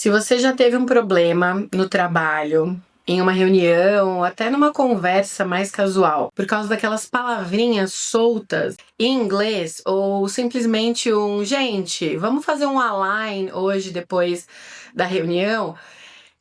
Se você já teve um problema no trabalho, em uma reunião, até numa conversa mais casual, por causa daquelas palavrinhas soltas em inglês, ou simplesmente gente, vamos fazer um align hoje depois da reunião.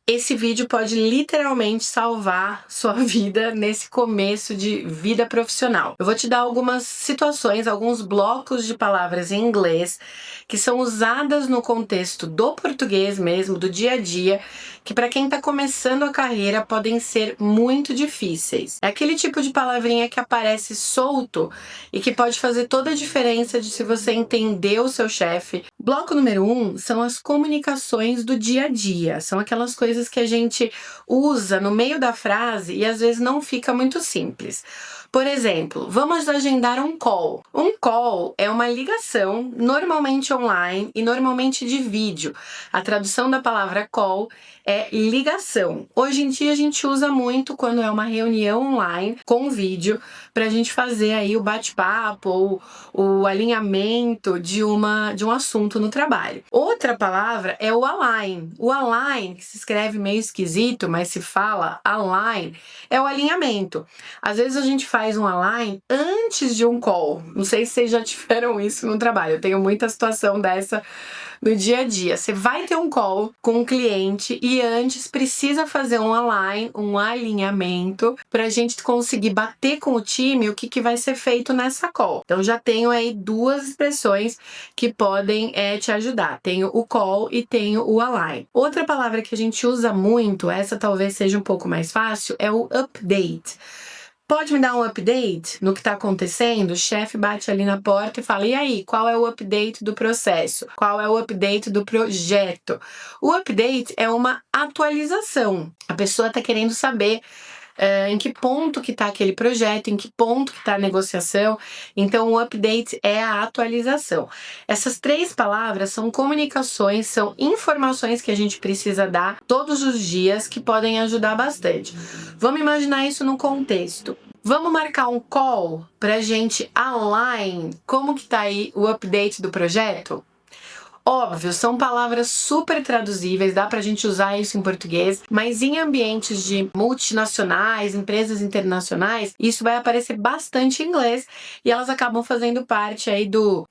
Esse vídeo pode literalmente salvar sua vida nesse começo de vida profissional. Eu vou te dar algumas situações, alguns blocos de palavras em inglês que são usadas no contexto do português mesmo, do dia a dia, que para quem está começando a carreira podem ser muito difíceis. É aquele tipo de palavrinha que aparece solto e que pode fazer toda a diferença de se você entender o seu chefe. Bloco número 1 são as comunicações do dia a dia. São aquelas coisas que a gente usa no meio da frase e às vezes não fica muito simples. Por exemplo, vamos agendar um call. Um call é uma ligação, normalmente online e normalmente de vídeo. A tradução da palavra call é ligação. Hoje em dia a gente usa muito quando é uma reunião online com vídeo para a gente fazer aí o bate-papo ou o alinhamento de um assunto no trabalho. Outra palavra é o align. O align, que se escreve meio esquisito, mas se fala align, é o alinhamento. Às vezes a gente faz um align antes de um call. Não sei se vocês já tiveram isso no trabalho. Eu tenho muita situação dessa no dia a dia. Você vai ter um call com um cliente e antes precisa fazer um align, um alinhamento, para a gente conseguir bater com o time o que vai ser feito nessa call. Então já tenho aí duas expressões que podem te ajudar. Tenho o call e tenho o align. Outra palavra que a gente usa muito, essa talvez seja um pouco mais fácil, é o update. Pode me dar um update no que está acontecendo? O chefe bate ali na porta e fala, e aí, qual é o update do processo? Qual é o update do projeto? O update é uma atualização. A pessoa está querendo saber em que ponto que está aquele projeto, em que ponto que está a negociação. Então, o update é a atualização. Essas três palavras são comunicações, são informações que a gente precisa dar todos os dias que podem ajudar bastante. Vamos imaginar isso no contexto. Vamos marcar um call pra gente align como que tá aí o update do projeto? Óbvio, são palavras super traduzíveis, dá pra gente usar isso em português, mas em ambientes de multinacionais, empresas internacionais, isso vai aparecer bastante em inglês e elas acabam fazendo parte aí do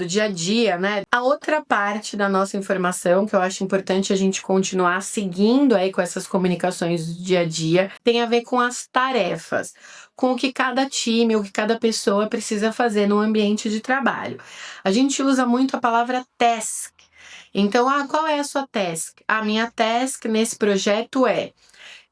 dia a dia, né? A outra parte da nossa informação, que eu acho importante a gente continuar seguindo aí com essas comunicações do dia a dia, tem a ver com as tarefas, com o que cada time, o que cada pessoa precisa fazer no ambiente de trabalho. A gente usa muito a palavra task. Então, qual é a sua task? A minha task nesse projeto é...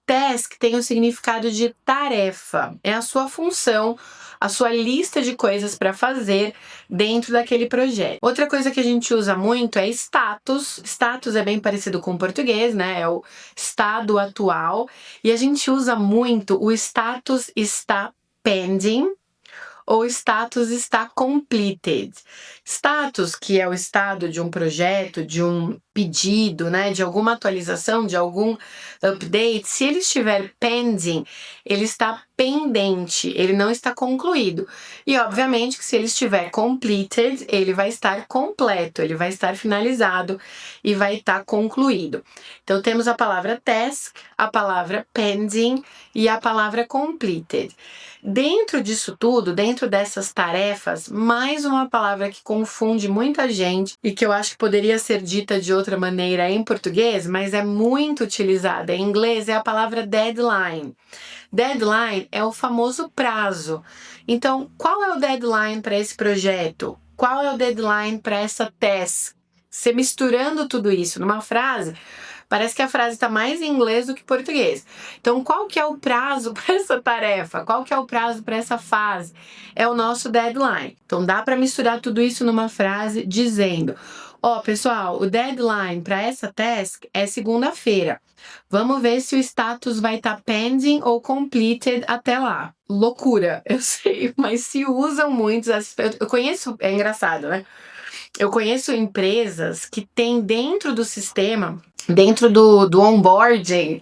Task tem o significado de tarefa. É a sua função, a sua lista de coisas para fazer dentro daquele projeto. Outra coisa que a gente usa muito é status. Status é bem parecido com o português, né? É o estado atual. E a gente usa muito o status está pending ou status está completed. Status, que é o estado de um projeto, de um pedido, né, de alguma atualização, de algum update, se ele estiver pending, ele está pendente, ele não está concluído. E obviamente que se ele estiver completed, ele vai estar completo, ele vai estar finalizado e vai estar concluído. Então temos a palavra task, a palavra pending e a palavra completed. Dentro disso tudo, dentro dessas tarefas, mais uma palavra que confunde muita gente e que eu acho que poderia ser dita de outra maneira em português, mas é muito utilizada em inglês, é a palavra deadline. Deadline é o famoso prazo. Então, qual é o deadline para esse projeto? Qual é o deadline para essa task? Você misturando tudo isso numa frase, parece que a frase está mais em inglês do que em português. Então, qual que é o prazo para essa tarefa? Qual que é o prazo para essa fase? É o nosso deadline. Então, dá para misturar tudo isso numa frase dizendo: pessoal, o deadline para essa task é segunda-feira. Vamos ver se o status vai estar pending ou completed até lá. Loucura, eu sei, mas se usam muitos. Eu conheço, é engraçado, né? Eu conheço empresas que têm dentro do sistema, dentro do onboarding,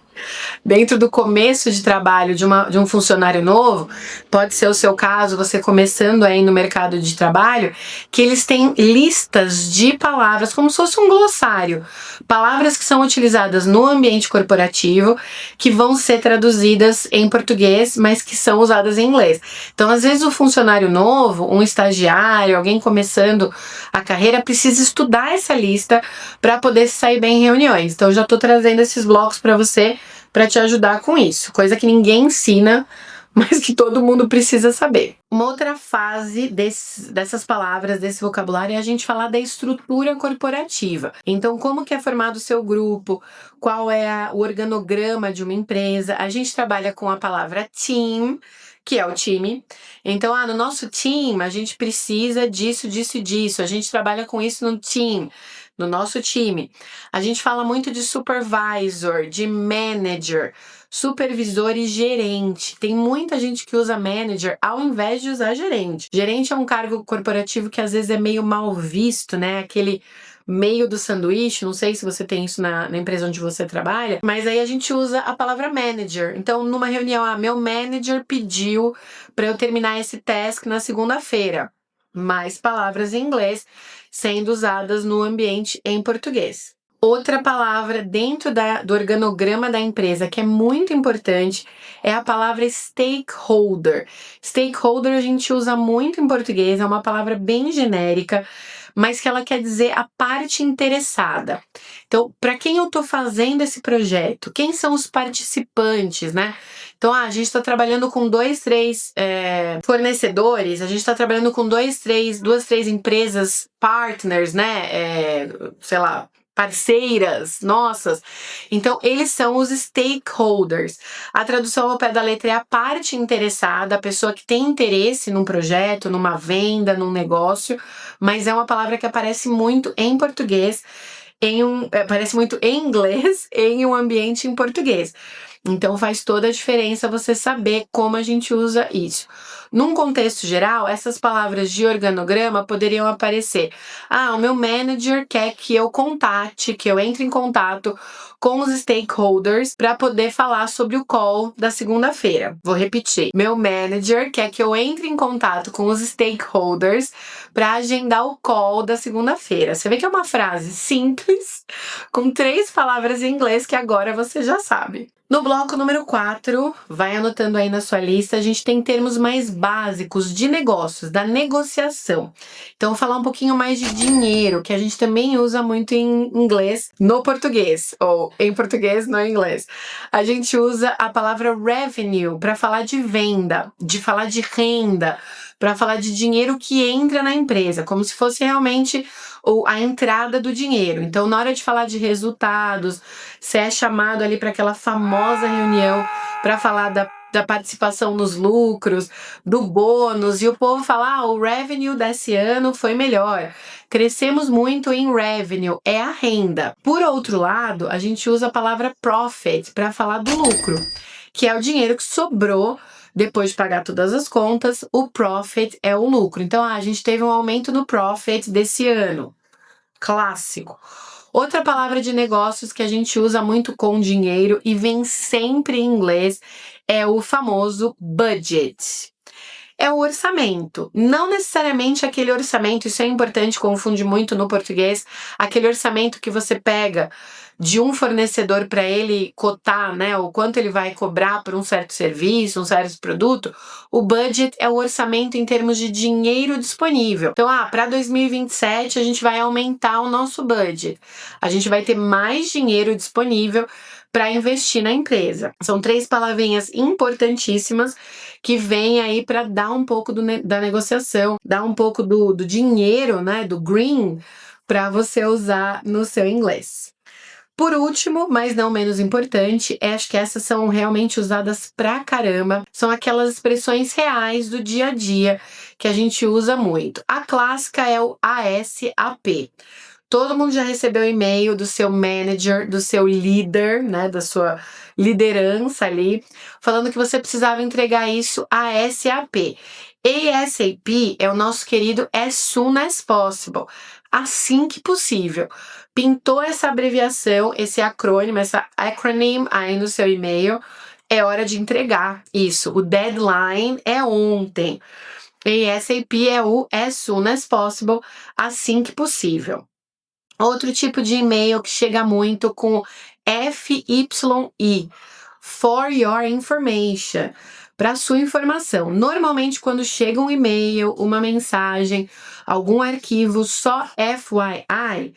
dentro do começo de trabalho de um funcionário novo, pode ser o seu caso, você começando aí no mercado de trabalho, que eles têm listas de palavras, como se fosse um glossário. Palavras que são utilizadas no ambiente corporativo, que vão ser traduzidas em português, mas que são usadas em inglês. Então, às vezes, o funcionário novo, um estagiário, alguém começando a carreira, precisa estudar essa lista para poder sair bem em reuniões. Então, eu já estou trazendo esses blocos para você para te ajudar com isso, coisa que ninguém ensina, mas que todo mundo precisa saber. Uma outra fase dessas palavras, desse vocabulário, é a gente falar da estrutura corporativa. Então, como que é formado o seu grupo, qual é o organograma de uma empresa. A gente trabalha com a palavra team, que é o time. Então, no nosso team, a gente precisa disso, disso e disso. A gente trabalha com isso no team. No nosso time. A gente fala muito de supervisor, de manager, supervisor e gerente. Tem muita gente que usa manager ao invés de usar gerente. Gerente é um cargo corporativo que às vezes é meio mal visto, né? Aquele meio do sanduíche, não sei se você tem isso na empresa onde você trabalha, mas aí a gente usa a palavra manager. Então, numa reunião, meu manager pediu para eu terminar esse task na segunda-feira. Mais palavras em inglês sendo usadas no ambiente em português. Outra palavra dentro do organograma da empresa que é muito importante é a palavra stakeholder. Stakeholder a gente usa muito em português, é uma palavra bem genérica, mas que ela quer dizer a parte interessada. Então, para quem eu estou fazendo esse projeto? Quem são os participantes, né? Então, a gente está trabalhando com 2, 3 fornecedores, a gente está trabalhando com 2, 3 empresas partners, né? Sei lá, parceiras nossas. Então, eles são os stakeholders. A tradução ao pé da letra é a parte interessada, a pessoa que tem interesse num projeto, numa venda, num negócio, mas é uma palavra que aparece muito em português, aparece muito em inglês, em um ambiente em português. Então faz toda a diferença você saber como a gente usa isso. Num contexto geral, essas palavras de organograma poderiam aparecer. O meu manager quer que eu contate, que eu entre em contato com os stakeholders para poder falar sobre o call da segunda-feira. Vou repetir. Meu manager quer que eu entre em contato com os stakeholders para agendar o call da segunda-feira. Você vê que é uma frase simples, com 3 palavras em inglês que agora você já sabe. No bloco número 4, vai anotando aí na sua lista, a gente tem termos mais básicos de negócios, da negociação. Então, vou falar um pouquinho mais de dinheiro, que a gente também usa muito em inglês no português, ou em português no inglês. A gente usa a palavra revenue para falar de venda, de falar de renda, para falar de dinheiro que entra na empresa, como se fosse realmente a entrada do dinheiro. Então, na hora de falar de resultados, você é chamado ali para aquela famosa reunião para falar da participação nos lucros, do bônus, e o povo fala, o revenue desse ano foi melhor. Crescemos muito em revenue, é a renda. Por outro lado, a gente usa a palavra profit para falar do lucro, que é o dinheiro que sobrou depois de pagar todas as contas. O profit é o lucro. Então, a gente teve um aumento no profit desse ano. Clássico. Outra palavra de negócios que a gente usa muito com dinheiro e vem sempre em inglês é o famoso budget. É o orçamento. Não necessariamente aquele orçamento, isso é importante, confunde muito no português, aquele orçamento que você pega de um fornecedor para ele cotar, né, o quanto ele vai cobrar por um certo serviço, um certo produto. O budget é o orçamento em termos de dinheiro disponível. Então, para 2027 a gente vai aumentar o nosso budget. A gente vai ter mais dinheiro disponível para investir na empresa. São 3 palavrinhas importantíssimas que vêm aí para dar um pouco da negociação, dar um pouco do dinheiro, né, do green, para você usar no seu inglês. Por último, mas não menos importante, acho que essas são realmente usadas pra caramba. São aquelas expressões reais do dia a dia que a gente usa muito. A clássica é o ASAP. Todo mundo já recebeu e-mail do seu manager, do seu líder, né, da sua liderança ali, falando que você precisava entregar isso ASAP. ASAP é o nosso querido as soon as possible. assim que possível. Pintou essa abreviação, esse acrônimo, essa acronym aí no seu e-mail, é hora de entregar isso. O deadline é ontem. E ASAP é o as soon as possible, assim que possível. Outro tipo de e-mail que chega muito com FYI, for your information, para sua informação. Normalmente, quando chega um e-mail, uma mensagem, algum arquivo só FYI,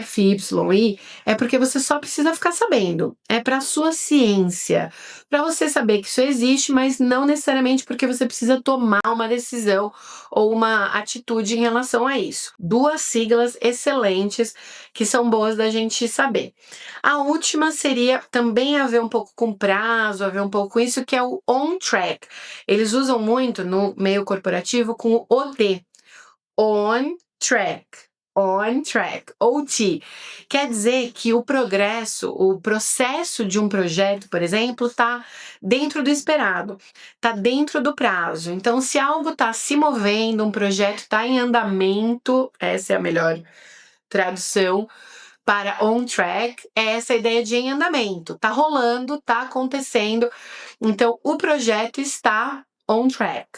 FYI, é porque você só precisa ficar sabendo. É para sua ciência, para você saber que isso existe, mas não necessariamente porque você precisa tomar uma decisão ou uma atitude em relação a isso. Duas siglas excelentes que são boas da gente saber. A última seria também a ver um pouco com prazo, a ver um pouco com isso, que é o on track. Eles usam muito no meio corporativo com o OT. On track. On track, OT. Quer dizer que o progresso, o processo de um projeto, por exemplo, está dentro do esperado, está dentro do prazo. Então, se algo está se movendo, um projeto está em andamento, essa é a melhor tradução para on track, é essa ideia de em andamento. Tá rolando, tá acontecendo. Então, o projeto está on track.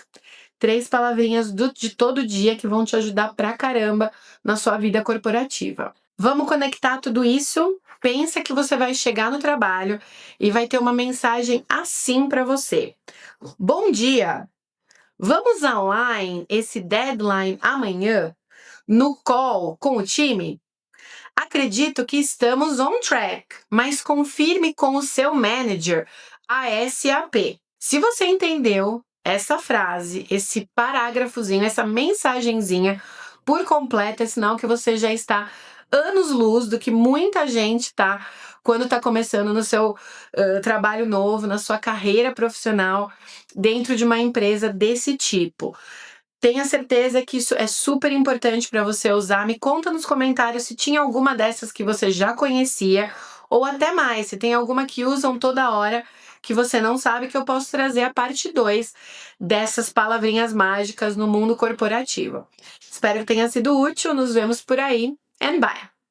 3 palavrinhas de todo dia que vão te ajudar pra caramba na sua vida corporativa. Vamos conectar tudo isso? Pensa que você vai chegar no trabalho e vai ter uma mensagem assim para você. Bom dia! Vamos align esse deadline amanhã no call com o time? Acredito que estamos on track, mas confirme com o seu manager ASAP. Se você entendeu essa frase, esse parágrafozinho, essa mensagenzinha por completo, é sinal que você já está anos-luz do que muita gente tá quando está começando no seu trabalho novo, na sua carreira profissional, dentro de uma empresa desse tipo. Tenha certeza que isso é super importante para você usar. Me conta nos comentários se tinha alguma dessas que você já conhecia, ou até mais, se tem alguma que usam toda hora que você não sabe, que eu posso trazer a parte 2 dessas palavrinhas mágicas no mundo corporativo. Espero que tenha sido útil. Nos vemos por aí. And bye!